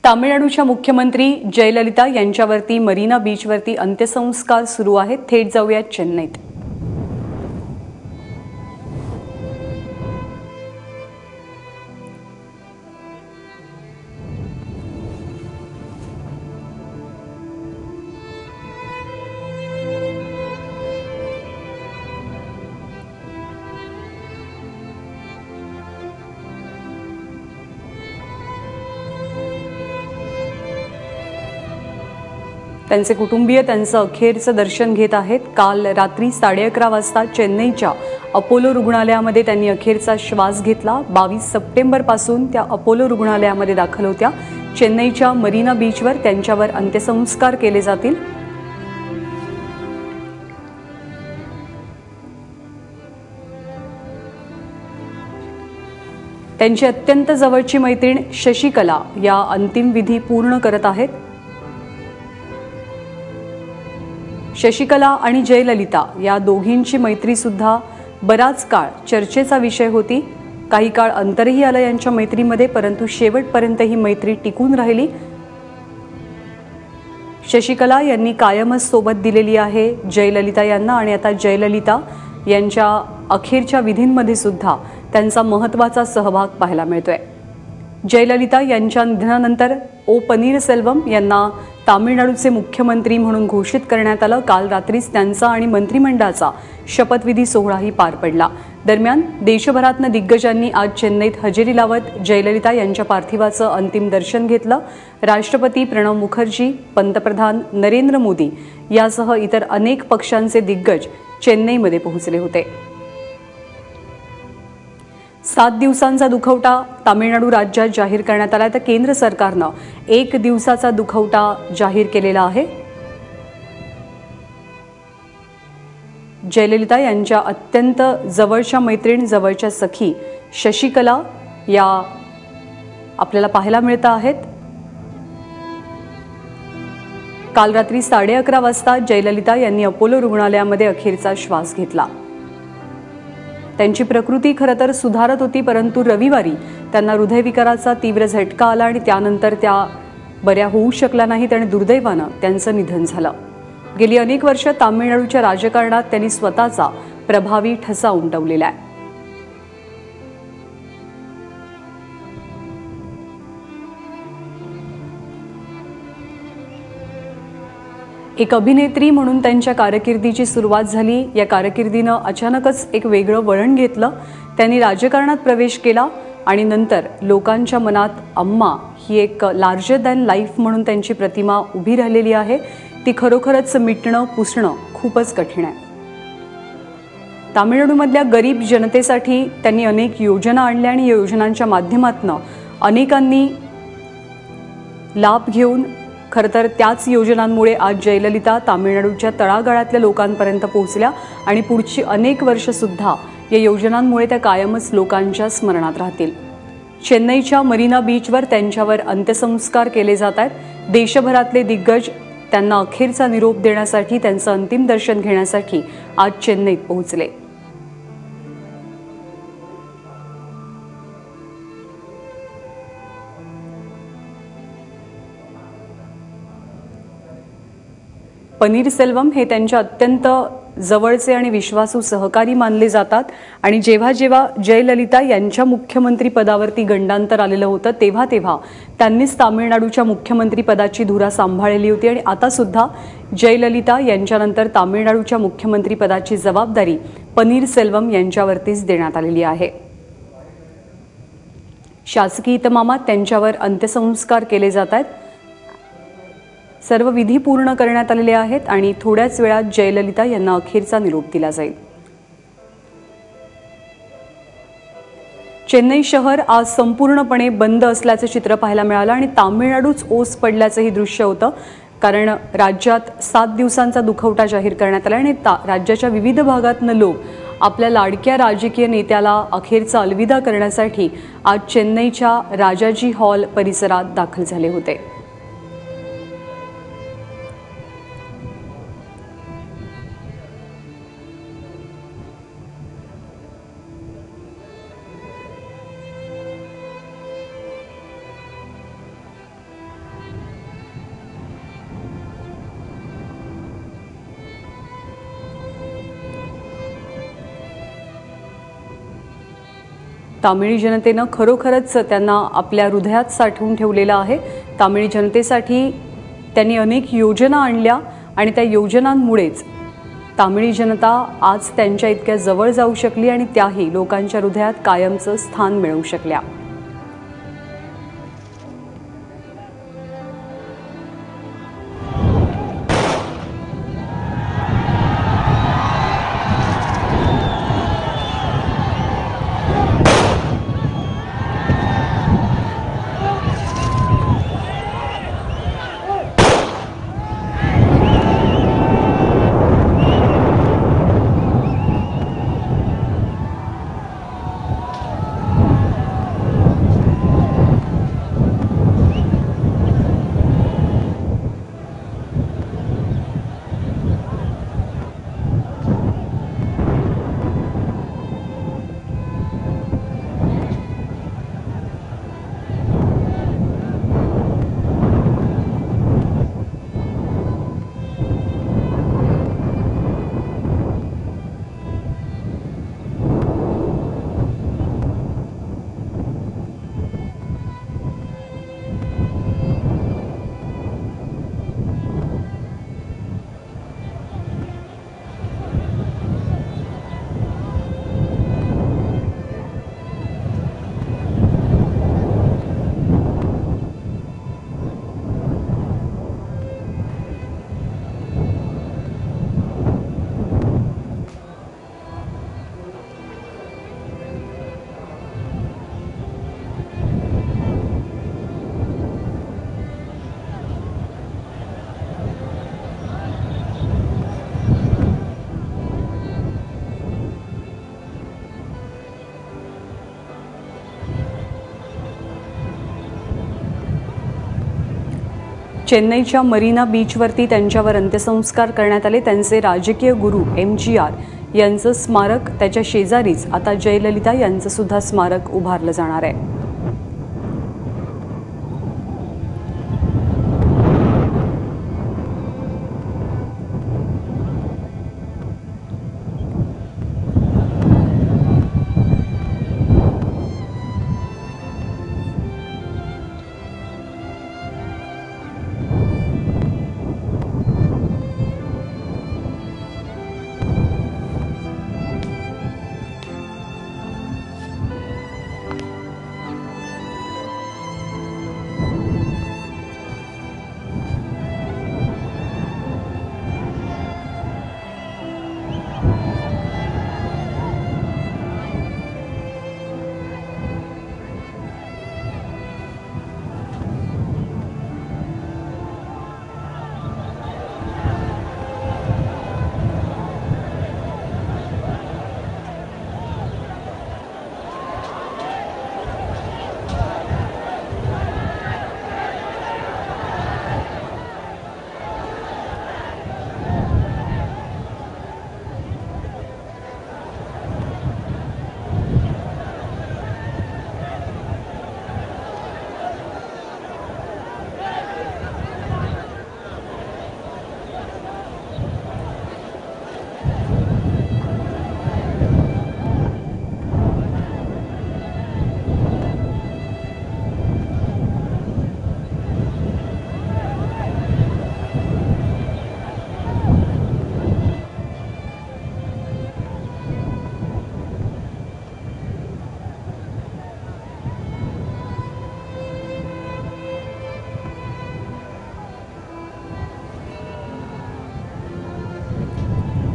तामिळनाडूच्या मुख्यमंत्री जयललिता यांच्यावरती मरीना बीचवरती अंत्यसंस्कार सुरू आहेत। थेट जाऊया चेन्नईत। त्यांचे कुटुंबीय त्यांचं अखेरचं दर्शन घेत आहेत। काल रात्री 11:30 वाजता चेन्नईच्या अपोलो रुग्णालयामध्ये त्यांनी अखेरचा श्वास घेतला। 22 सप्टेंबर पासून त्या अपोलो रुग्णालयामध्ये दाखल होत्या। चेन्नईच्या मरीना बीचवर त्यांच्यावर अंत्यसंस्कार केले जातील। त्यांची अत्यंत जवळची मैत्रीण शशिकला या अंतिम विधी पूर्ण करत आहेत। शशिकला आणि जयललिता या दोघींची मैत्री सुद्धा बराच काळ चर्चेचा विषय होती। काही काळ अंतरही आलं यांच्या मैत्रीमध्ये, परंतु शेवटपर्यंत ही मैत्री टिकून राहिली। शशिकला यांनी कायमच सोबत दिलेली आहे जयललिता यांना, आणि आता जयललिता यांच्या अखेरच्या विधींमध्ये सुद्धा त्यांचा महत्त्वाचा सहभाग पाहायला मिळतोय। जयललिता यांच्या निधनानंतर ओ पनीरसेल्वम यांना तामिळनाडूचे मुख्यमंत्री म्हणून घोषित करण्यात आलं। काल रात्रीच त्यांचा आणि मंत्रिमंडळाचा शपथविधी सोहळाही पार पडला। दरम्यान देशभरातनं दिग्गजांनी आज चेन्नईत हजेरी लावत जयललिता यांच्या पार्थिवाचं अंतिम दर्शन घेतलं। राष्ट्रपती प्रणव मुखर्जी, पंतप्रधान नरेंद्र मोदी यासह इतर अनेक पक्षांचे दिग्गज चेन्नईमध्ये पोहोचले होते। 7 दिवसांचा दुखवटा तामिळनाडू राज्यात जाहीर करण्यात आला, तर केंद्र सरकारनं 1 दिवसाचा दुखवटा जाहीर केलेला आहे। जयललिता यांच्या अत्यंत जवळच्या मैत्रीण, जवळच्या सखी शशिकला या आपल्याला पाहायला मिळत आहेत। काल रात्री 11:30 वाजता जयललिता यांनी अपोलो रुग्णालयामध्ये अखेरचा श्वास घेतला। त्यांची प्रकृती खरं तर सुधारत होती, परंतु रविवारी त्यांना हृदयविकाराचा तीव्र झटका आला आणि त्यानंतर त्या बऱ्या होऊ शकल्या नाहीत आणि दुर्दैवानं त्यांचं निधन झालं। गेली अनेक वर्ष तामिळनाडूच्या राजकारणात त्यांनी स्वतःचा प्रभावी ठसा उमटवलेला आहे। एक अभिनेत्री म्हणून त्यांच्या कारकिर्दीची सुरुवात झाली। या कारकिर्दीनं अचानकच एक वेगळं वळण घेतलं। त्यांनी राजकारणात प्रवेश केला आणि नंतर लोकांच्या मनात अम्मा ही एक लार्जर दॅन लाईफ म्हणून त्यांची प्रतिमा उभी राहिलेली आहे। ती खरोखरच मिटणं पुसणं खूपच कठीण आहे। तामिळनाडूमधल्या गरीब जनतेसाठी त्यांनी अनेक योजना आणल्या आणि या योजनांच्या माध्यमातून अनेकांनी लाभ घेऊन खरं तर त्याच योजनांमुळे आज जयललिता तामिळनाडूच्या तळागाळातल्या लोकांपर्यंत पोहोचल्या आणि पुढची अनेक वर्ष सुद्धा या योजनांमुळे त्या कायमच लोकांच्या स्मरणात राहतील। चेन्नईच्या मरीना बीचवर त्यांच्यावर अंत्यसंस्कार केले जात आहेत। देशभरातले दिग्गज त्यांना अखेरचा निरोप देण्यासाठी, त्यांचं अंतिम दर्शन घेण्यासाठी आज चेन्नईत पोहोचले। पनीरसेल्वम हे त्यांच्या अत्यंत जवळचे आणि विश्वासू सहकारी मानले जातात आणि जेव्हा जेव्हा जयललिता यांच्या मुख्यमंत्री पदावरती गंडांतर आलेलं होतं तेव्हा त्यांनीच तामिळनाडूच्या मुख्यमंत्री पदाची धुरा सांभाळलेली होती आणि आता सुद्धा जयललिता यांच्यानंतर तामिळनाडूच्या मुख्यमंत्री पदाची जबाबदारी पनीरसेल्वम यांच्यावरतीच देण्यात आलेली आहे। शासकीय इतमामात त्यांच्यावर अंत्यसंस्कार केले जात आहेत। सर्व विधी पूर्ण करण्यात आलेले आहेत आणि थोड्याच वेळात जयललिता यांना अखेरचा निरोप दिला जाईल। चेन्नई शहर आज संपूर्णपणे बंद असल्याचे चित्र पाहायला मिळालं आणि तामिळनाडूच ओस पडल्याचं हे दृश्य होतं, कारण राज्यात 7 दिवसांचा दुखवटा जाहीर करण्यात आला आणि राज्याच्या विविध भागातून लोक आपल्या लाडक्या राजकीय नेत्याला अखेरचा अलविदा करण्यासाठी आज चेन्नईच्या राजाजी हॉल परिसरात दाखल झाले होते। तामिळी जनतेनं खरोखरच त्यांना आपल्या हृदयात साठवून ठेवलेलं आहे। तामिळी जनतेसाठी त्यांनी अनेक योजना आणल्या आणि त्या योजनांमुळेच तामिळी जनता आज त्यांच्या इतक्या जवळ जाऊ शकली आणि त्याही लोकांच्या हृदयात कायमचं स्थान मिळवू शकल्या। चेन्नईच्या मरीना बीचवरती त्यांच्यावर अंत्यसंस्कार करण्यात आले। त्यांचे राजकीय गुरु MGR यांचं स्मारक त्याच्या शेजारीच आता जयललिता यांचं सुद्धा स्मारक उभारलं जाणार आहे।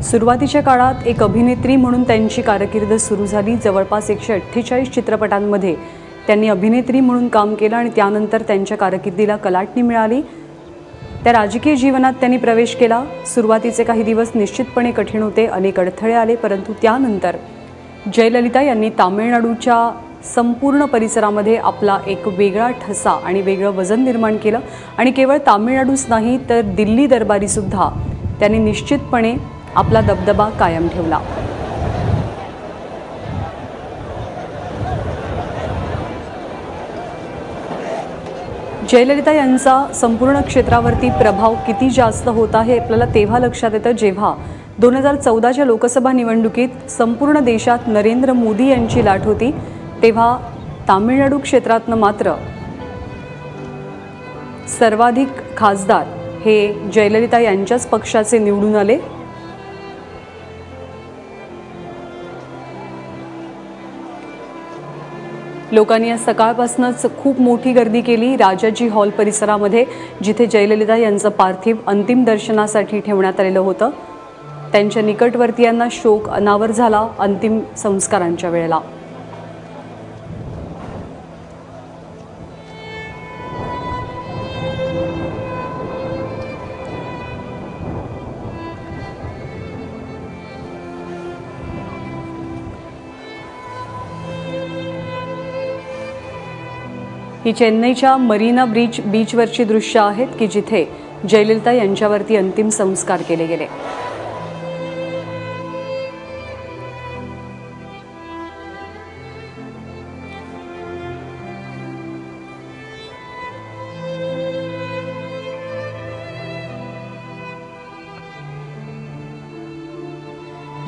सुरुवातीच्या काळात एक अभिनेत्री म्हणून त्यांची कारकीर्द सुरू झाली। जवळपास 148 चित्रपटांमध्ये त्यांनी अभिनेत्री म्हणून काम केलं आणि त्यानंतर त्यांच्या कारकिर्दीला कलाटणी मिळाली। त्या राजकीय जीवनात त्यांनी प्रवेश केला। सुरुवातीचे काही दिवस निश्चितपणे कठीण होते, अनेक अडथळे आले, परंतु त्यानंतर जयललिता यांनी तामिळनाडूच्या संपूर्ण परिसरामध्ये आपला एक वेगळा ठसा आणि वेगळं वजन निर्माण केलं आणि केवळ तामिळनाडूच नाही तर दिल्ली दरबारी सुद्धा त्यांनी निश्चितपणे आपला दबदबा कायम ठेवला। जयललिता यांचा संपूर्ण क्षेत्रावरती प्रभाव किती जास्त होता हे आपल्याला तेव्हा लक्षात येतं जेव्हा 2014च्या लोकसभा निवडणुकीत संपूर्ण देशात नरेंद्र मोदी यांची लाट होती। तेव्हा तामिळनाडू क्षेत्रातनं मात्र सर्वाधिक खासदार हे जयललिता यांच्याच पक्षाचे निवडून आले। लोकांनी आज सकाळपासूनच खूप मोठी गर्दी केली राजाजी हॉल परिसरामध्ये, जिथे जयललिता यांचं पार्थिव अंतिम दर्शनासाठी ठेवण्यात आलेलं होतं। त्यांच्या निकटवर्तीयांना शोक अनावर झाला अंतिम संस्कारांच्या वेळेला। ही चेन्नईच्या मरीना बीचवरची दृश्य आहेत की जिथे जयललिता यांच्यावरती अंतिम संस्कार केले गेले।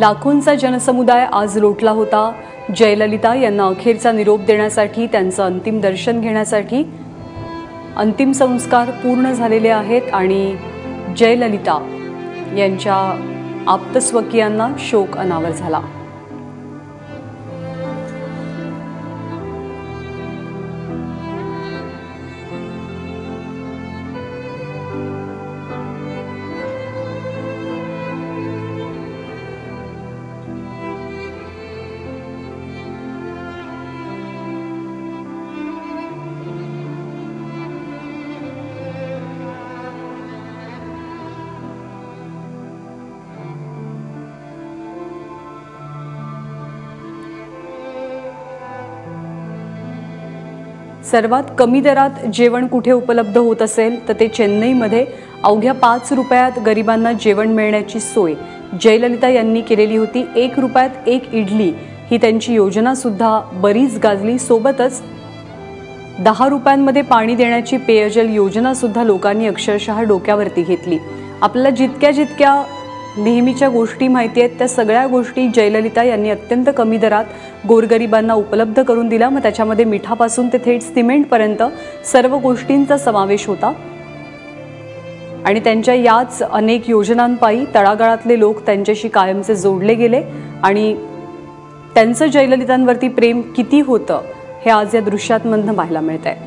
लाखोंचा जनसमुदाय आज लोटला होता जयललिता यांना अखेरचा निरोप देण्यासाठी, त्यांचं अंतिम दर्शन घेण्यासाठी। अंतिम संस्कार पूर्ण झालेले आहेत आणि जयललिता यांच्या आप्तस्वकीयांना शोक अनावर झाला। सर्वात कमी दरात जेवण कुठे उपलब्ध होत असेल तर ते चेन्नईमध्ये अवघ्या 5 रुपयात गरिबांना जेवण मिळण्याची सोय जयललिता यांनी केलेली होती। 1 रुपयात 1 इडली ही त्यांची योजना सुद्धा बरीच गाजली। सोबतच 10 रुपयांमध्ये पाणी देण्याची पेयजल योजना सुद्धा लोकांनी अक्षरशः डोक्यावरती घेतली। आपल्याला जितक्या नेहमीच्या गोष्टी माहिती आहेत त्या सगळ्या गोष्टी जयललिता यांनी अत्यंत कमी दरात गोरगरिबांना उपलब्ध करून दिला। मग त्याच्यामध्ये मिठापासून ते थेट सिमेंटपर्यंत सर्व गोष्टींचा समावेश होता आणि त्यांच्या याच अनेक योजनांपायी तळागाळातले लोक त्यांच्याशी कायमचे जोडले गेले आणि त्यांचं जयललितांवरती प्रेम किती होतं हे आज या दृश्यातमधनं पाहायला मिळतंय।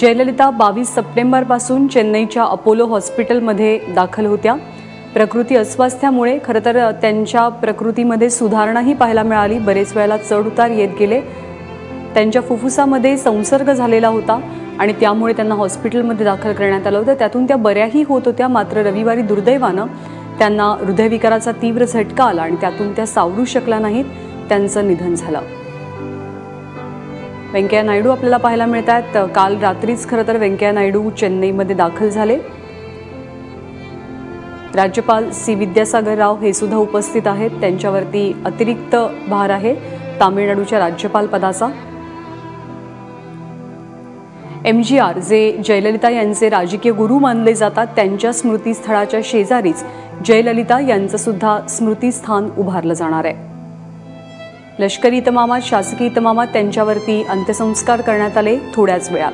जयललिता 22 सप्टेंबरपासून चेन्नईच्या अपोलो हॉस्पिटलमध्ये दाखल होत्या। प्रकृती अस्वास्थ्यामुळे खरं तर त्यांच्या प्रकृतीमध्ये सुधारणाही पाहायला मिळाली। बरेच वेळेला चढउतार येत गेले। त्यांच्या फुफ्फुसामध्ये संसर्ग झालेला होता आणि त्यामुळे त्यांना हॉस्पिटलमध्ये दाखल करण्यात आलं होतं। त्यातून त्या बऱ्याही होत होत्या, मात्र रविवारी दुर्दैवानं त्यांना हृदयविकाराचा तीव्र झटका आला आणि त्यातून त्या सावरू शकल्या नाहीत। त्यांचं निधन झालं। व्यंकय्या नायडू आपल्याला पाहायला मिळतात। काल रात्रीच खरं तर व्यंकय्या नायडू चेन्नईमध्ये दाखल झाले। राज्यपाल सी विद्यासागर राव हे सुद्धा उपस्थित आहेत। त्यांच्यावरती अतिरिक्त भार आहे तामिळनाडूच्या राज्यपाल पदाचा। MGR जे जयललिता यांचे राजकीय गुरु मानले जातात, त्यांच्या स्मृतीस्थळाच्या शेजारीच जयललिता यांचं सुद्धा स्मृतीस्थान उभारलं जाणार आहे। लष्करी इतमामात, शासकीय इतमामात त्यांच्यावरती अंत्यसंस्कार करण्यात आले थोड्याच वेळात।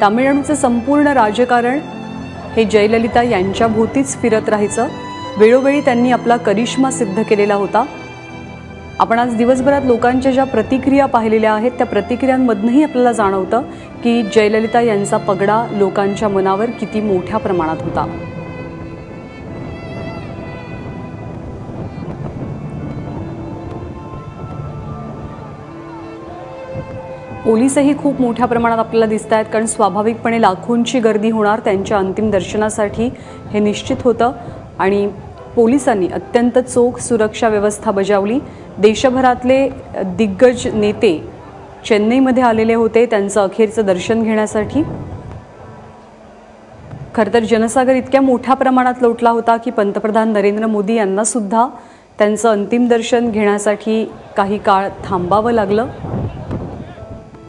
तामिळनाडूचं संपूर्ण राजकारण हे जयललिता यांच्या भोवतीच फिरत राहायचं। वेळोवेळी त्यांनी आपला करिश्मा सिद्ध केलेला होता। आपण आज दिवसभरात लोकांच्या ज्या प्रतिक्रिया पाहिलेल्या आहेत त्या प्रतिक्रियांमधनंही आपल्याला जाणवतं की जयललिता यांचा पगडा लोकांच्या मनावर किती मोठ्या प्रमाणात होता. पोलीसही खूप मोठ्या प्रमाणात आपल्याला दिसत आहेत, कारण स्वाभाविकपणे लाखोंची गर्दी होणार त्यांच्या अंतिम दर्शनासाठी हे निश्चित होतं. आणि पोलिसांनी अत्यंत चोख सुरक्षा व्यवस्था बजावली. देशभरातले दिग्गज नेते चेन्नईमध्ये आलेले होते त्यांचं अखेरचं दर्शन घेण्यासाठी. खरं तर जनसागर इतक्या मोठ्या प्रमाणात लोटला होता की पंतप्रधान नरेंद्र मोदी यांना सुद्धा त्यांचं अंतिम दर्शन घेण्यासाठी काही काळ थांबावं लागलं.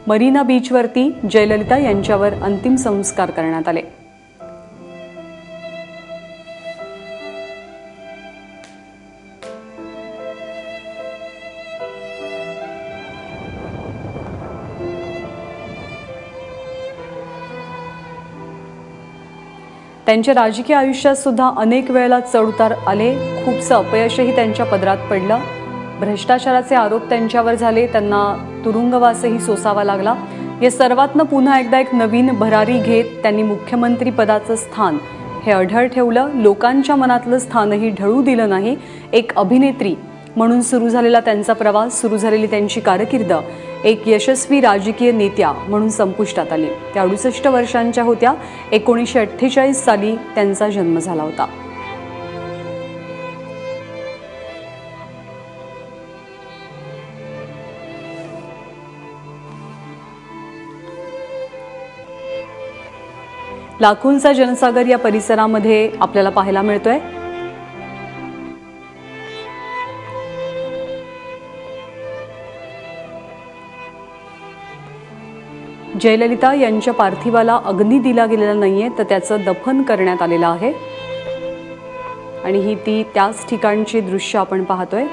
मरीना बीचवरती जयललिता यांच्यावर अंतिम संस्कार करण्यात आले. त्यांच्या राजकीय आयुष्यात सुद्धा अनेक वेळेला चढउतार आले. खूपसं अपयशही त्यांच्या पदरात पडलं. भ्रष्टाचाराचे आरोप त्यांच्यावर झाले, त्यांना तुरुंगवासही सोसावा लागला. या सर्वातनं पुन्हा एकदा एक नवीन भरारी घेत त्यांनी मुख्यमंत्री पदाचं स्थान हे अढळ ठेवलं. लोकांच्या मनातलं स्थानही ढळू दिलं नाही. एक अभिनेत्री म्हणून सुरू झालेला त्यांचा प्रवास, सुरू झालेली त्यांची कारकीर्द एक यशस्वी राजकीय नेत्या म्हणून संपुष्टात आली. त्या 68 वर्षांच्या होत्या. 1948 साली त्यांचा जन्म झाला होता. लाखोंचा जनसागर या परिसरामध्ये आपल्याला पाहायला मिळतोय. जयललिता यांच्या पार्थिवाला अग्नी दिला गेलेला नाहीये, तर त्याचं दफन करण्यात आलेलं आहे. आणि ही ती त्याच ठिकाणची दृश्य आपण पाहतोय.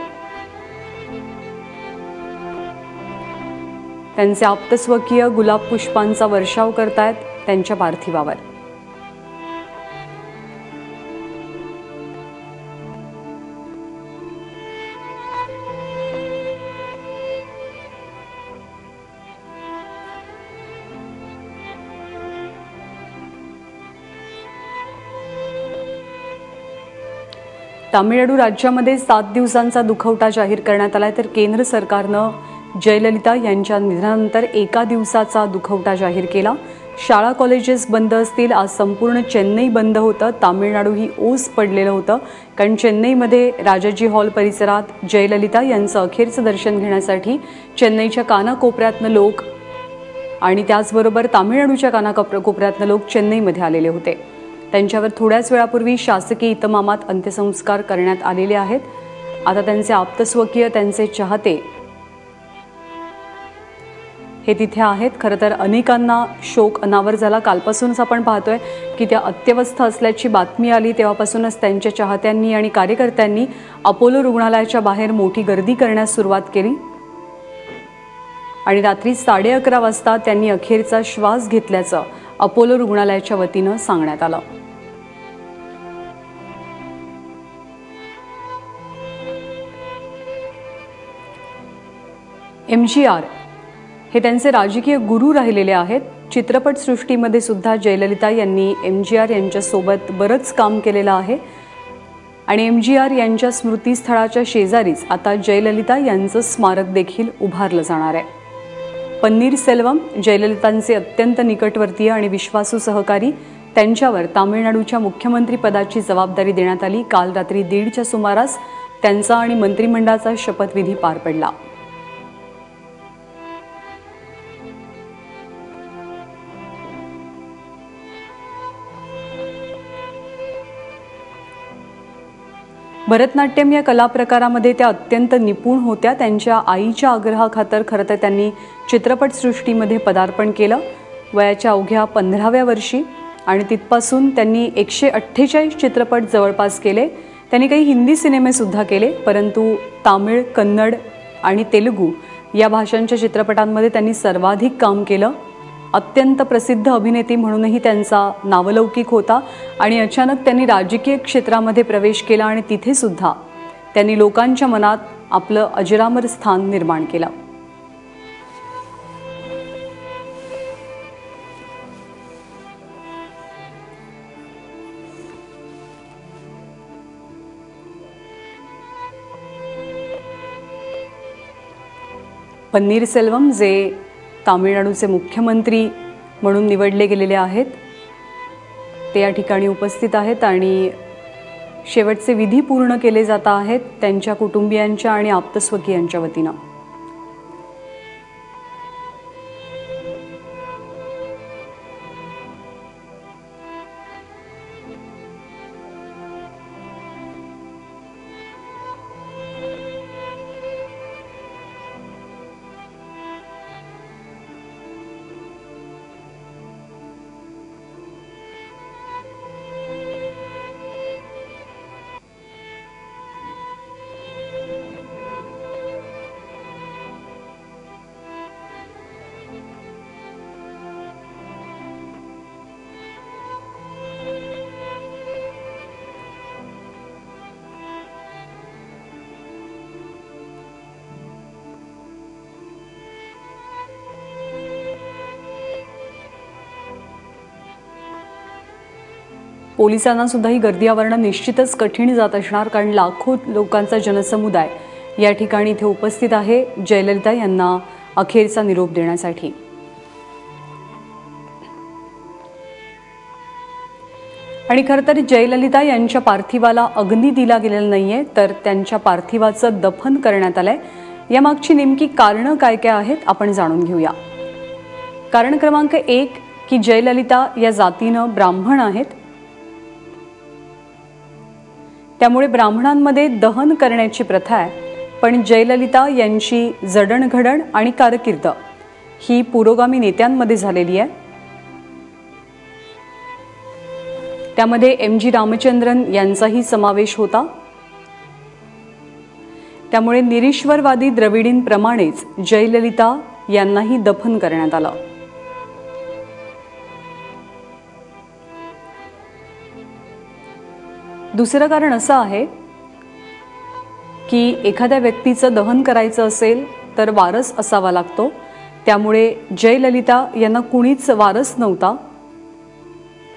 त्यांचे आप्तस्वकीय गुलाब पुष्पांचा वर्षाव करतायत त्यांच्या पार्थिवावर. तामिळनाडू राज्यामध्ये 7 दिवसांचा दुखवटा जाहीर करण्यात आलाय, तर केंद्र सरकारनं जयललिता यांच्या निधनानंतर 1 दिवसाचा दुखवटा जाहीर केला. शाळा कॉलेजेस बंद असतील. आज संपूर्ण चेन्नई बंद होतं. तामिळनाडूही ओस पडलेलं होतं, कारण चेन्नईमध्ये राजाजी हॉल परिसरात जयललिता यांचं अखेरचं दर्शन घेण्यासाठी चेन्नईच्या कानाकोपऱ्यातनं लोक आणि त्याचबरोबर तामिळनाडूच्या कानाकोपऱ्यातनं लोक चेन्नईमध्ये आलेले होते. त्यांच्यावर थोड्याच वेळापूर्वी शासकीय इतमामात अंत्यसंस्कार करण्यात आलेले आहेत. आता त्यांचे आप्तस्वकीय, त्यांचे चाहते हे तिथे आहेत. खरं तर अनेकांना शोक अनावर झाला. कालपासूनच आपण पाहतोय की त्या अत्यवस्थ असल्याची बातमी आली तेव्हापासूनच त्यांच्या चाहत्यांनी आणि कार्यकर्त्यांनी अपोलो रुग्णालयाच्या बाहेर मोठी गर्दी करण्यास सुरुवात केली. आणि रात्री 11:30 वाजता त्यांनी अखेरचा श्वास घेतल्याचं अपोलो रुग्णालयाच्या वतीनं सांगण्यात आलं. MGR हे त्यांचे राजकीय गुरु राहिलेले आहेत. चित्रपटसृष्टीमध्ये सुद्धा जयललिता यांनी MGR यांच्यासोबत बरंच काम केलेलं आहे. आणि MGR यांच्या स्मृतीस्थळाच्या शेजारीच आता जयललिता यांचं स्मारक देखील उभारलं जाणार आहे. पन्नीर सेल्वम जयललितांचे अत्यंत निकटवर्तीय आणि विश्वासू सहकारी, त्यांच्यावर तामिळनाडूच्या मुख्यमंत्री पदाची जबाबदारी देण्यात आली. काल रात्री 1:30च्या सुमारास त्यांचा आणि मंत्रिमंडळाचा शपथविधी पार पडला. भरतनाट्यम या कला प्रकारामध्ये त्या अत्यंत निपुण होत्या. त्यांच्या आईच्या आग्रहाखातर खरं तर त्यांनी चित्रपटसृष्टीमध्ये पदार्पण केलं वयाच्या अवघ्या 15व्या वर्षी. आणि तिथपासून त्यांनी 148 चित्रपट जवळपास केले. त्यांनी काही हिंदी सिनेमेसुद्धा केले, परंतु तामिळ, कन्नड आणि तेलुगू या भाषांच्या चित्रपटांमध्ये त्यांनी सर्वाधिक काम केलं. अत्यंत प्रसिद्ध अभिनेत्री म्हणूनही त्यांचा नावलौकिक होता. आणि अचानक त्यांनी राजकीय क्षेत्रामध्ये प्रवेश केला आणि तिथे सुद्धा त्यांनी लोकांच्या मनात आपलं अजरामर स्थान निर्माण केलं. पन्नीरसेल्वम जे तामिळनाडूचे मुख्यमंत्री म्हणून निवडले गेलेले आहेत, ते या ठिकाणी उपस्थित आहेत आणि शेवटचे विधी पूर्ण केले जात आहेत त्यांच्या कुटुंबियांच्या आणि आप्तस्वकीयांच्या वतीनं. पोलिसांना सुद्धा ही गर्दी आवरणं निश्चितच कठीण जात असणार, कारण लाखो लोकांचा जनसमुदाय या ठिकाणी इथे उपस्थित आहे जयललिता यांना अखेरचा निरोप देण्यासाठी. आणि खरं तर जयललिता यांच्या पार्थिवाला अग्नी दिला गेलेला नाहीये, तर त्यांच्या पार्थिवाचं दफन करण्यात आलंय. यामागची नेमकी कारणं काय काय आहेत आपण जाणून घेऊया. कारण क्रमांक 1 की जयललिता या जातीनं ब्राह्मण आहेत, त्यामुळे ब्राह्मणांमध्ये दहन करण्याची प्रथा आहे. पण जयललिता यांची जडणघडण आणि कारकीर्द ही पुरोगामी नेत्यांमध्ये झालेली आहे. त्यामध्ये MG रामचंद्रन यांचाही समावेश होता. त्यामुळे निरीश्वरवादी द्रविडींप्रमाणेच जयललिता यांनाही दफन करण्यात आलं. दुसरं कारण असं आहे की एखाद्या व्यक्तीचं दहन करायचं असेल तर वारस असावा लागतो. त्यामुळे जयललिता यांना कुणीच वारस नव्हता,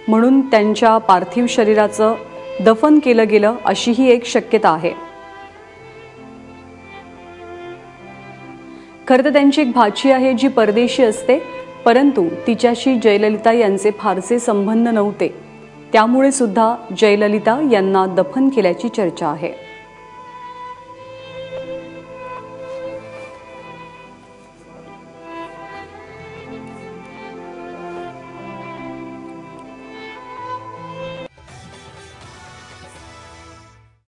म्हणून त्यांच्या पार्थिव शरीराचं दफन केलं गेलं अशीही एक शक्यता आहे. खरं तर त्यांची एक भाची आहे जी परदेशी असते, परंतु तिच्याशी जयललिता यांचे फारसे संबंध नव्हते. त्यामुळे सुद्धा जयललिता यांना दफन केल्याची चर्चा आहे.